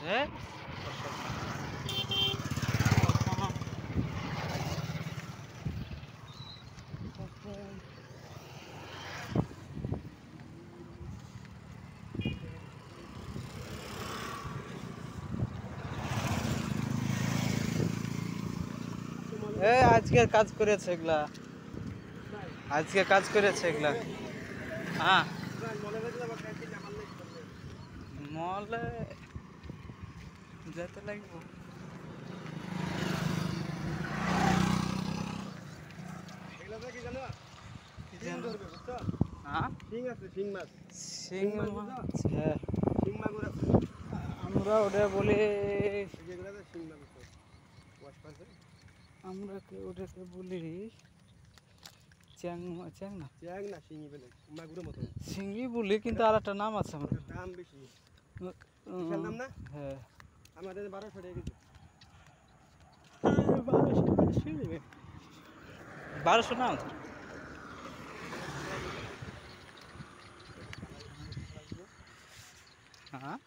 হ্যাঁ আজকে কাজ করেছে এগুলা আজকে কাজ করেছে এগুলা হ্যাঁ মলে যেতে লাগবো আমরা ওটা বলে আমরা ওটাকে বলি চ্যাং চ্যাং না শিঙি বলে মাগুরের মতো শিঙি বলি কিন্তু আর একটা নাম আছে আমার দাম বেশি দাম না হ্যাঁ আমাদের 1200 টাকা কেজি 1200 না হ্যাঁ